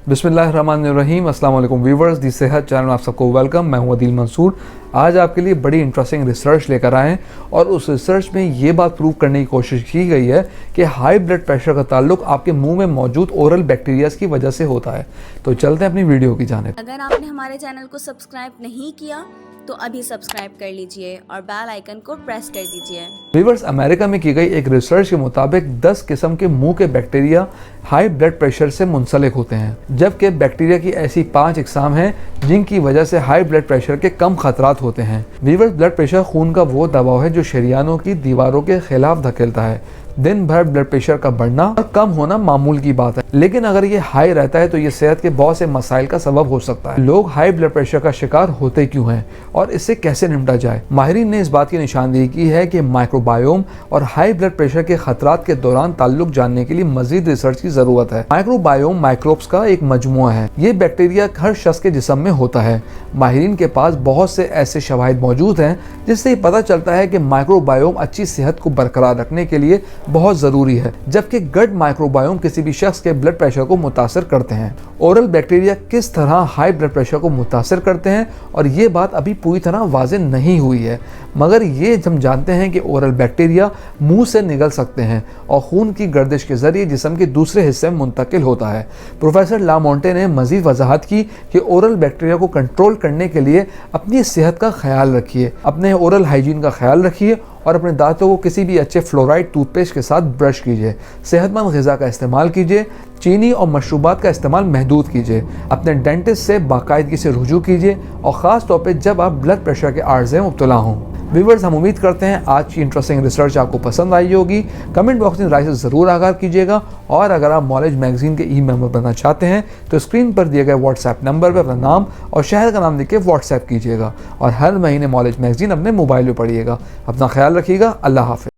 बिस्मिल्लाहिर्रहमानिर्रहीम। अस्सलाम वालेकुम व्यूवर्स, दी सेहत चैनल में आप सबको वेलकम। मैं हूं अदील मंसूर। आज आपके लिए बड़ी इंटरेस्टिंग रिसर्च लेकर आए हैं और उस रिसर्च में ये बात प्रूव करने की कोशिश की गई है कि हाई ब्लड प्रेशर का ताल्लुक आपके मुंह में मौजूद ओरल बैक्टीरियाज की वजह से होता है। तो चलते हैं अपनी वीडियो की जानिब। अगर आपने हमारे चैनल को सब्सक्राइब नहीं किया तो अभी सब्सक्राइब कर लीजिए और बेल आइकन को प्रेस कर दीजिए। व्यूवर्स, अमेरिका में की गई एक रिसर्च के मुताबिक 10 किस्म के मुंह के बैक्टीरिया हाई ब्लड प्रेशर से मुंसलिक होते हैं, जबकि बैक्टीरिया की ऐसी 5 इकसाम हैं जिनकी वजह से हाई ब्लड प्रेशर के कम खतरात होते हैं। व्यूवर्स, ब्लड प्रेशर खून का वो दबाव है जो शरीयानों की दीवारों के खिलाफ धकेलता है। दिन भर ब्लड प्रेशर का बढ़ना और कम होना मामूल की बात है, लेकिन अगर ये हाई रहता है तो ये सेहत के बहुत से मसाइल का सबब हो सकता है। लोग हाई ब्लड प्रेशर का शिकार होते क्यों हैं और इससे कैसे निपटा जाए? माहिरीन ने इस बात की निशानदेही की है कि माइक्रोबायोम और हाई ब्लड प्रेशर के खतरात के दौरान ताल्लुक जानने के लिए मजीद रिसर्च की जरूरत है। माइक्रोबायोम माइक्रोब्स का एक मजमुआ है। ये बैक्टीरिया हर शख्स के जिस्म में होता है। माहिरीन के पास बहुत से ऐसे शवाहिद मौजूद हैं जिससे पता चलता है कि माइक्रोबायोम अच्छी सेहत को बरकरार रखने के लिए बहुत जरूरी है, जबकि गट माइक्रोबायोम किसी भी शख्स के ब्लड प्रेशर को मुतासर करते हैं। ओरल बैक्टीरिया किस तरह हाई ब्लड प्रेशर को मुतासर करते हैं और ये बात अभी पूरी तरह वाज़ेह नहीं हुई है, मगर ये हम जानते हैं कि ओरल बैक्टीरिया मुंह से निकल सकते हैं और खून की गर्दिश के जरिए जिस्म के दूसरे हिस्से में मुंतकिल होता है। प्रोफेसर लामोंटे ने मजीद वजाहत की कि ओरल बैक्टीरिया को कंट्रोल करने के लिए अपनी सेहत का ख्याल रखिए, अपने ओरल हाइजीन का ख्याल रखिए और अपने दांतों को किसी भी अच्छे फ्लोराइड टूथपेस्ट के साथ ब्रश कीजिए। सेहतमंद ग़िज़ा का इस्तेमाल कीजिए। चीनी और मशरूबात का इस्तेमाल महदूद कीजिए। अपने डेंटिस्ट से बाकायदगी से रुजू कीजिए और ख़ास तौर पे जब आप ब्लड प्रेशर के आर्ज़ में मुब्तला हों। व्यूवर्स, हम उम्मीद करते हैं आज की इंटरेस्टिंग रिसर्च आपको पसंद आई होगी। कमेंट बॉक्स में राय से ज़रूर आगाह कीजिएगा और अगर आप नॉलेज मैगजीन के ई मेंबर बनना चाहते हैं तो स्क्रीन पर दिए गए व्हाट्सएप नंबर पर अपना नाम और शहर का नाम लिख के व्हाट्सएप कीजिएगा और हर महीने नॉलेज मैगजीन अपने मोबाइल पर पढ़िएगा। अपना ख्याल रखिएगा। अल्लाह हाफ़िज़।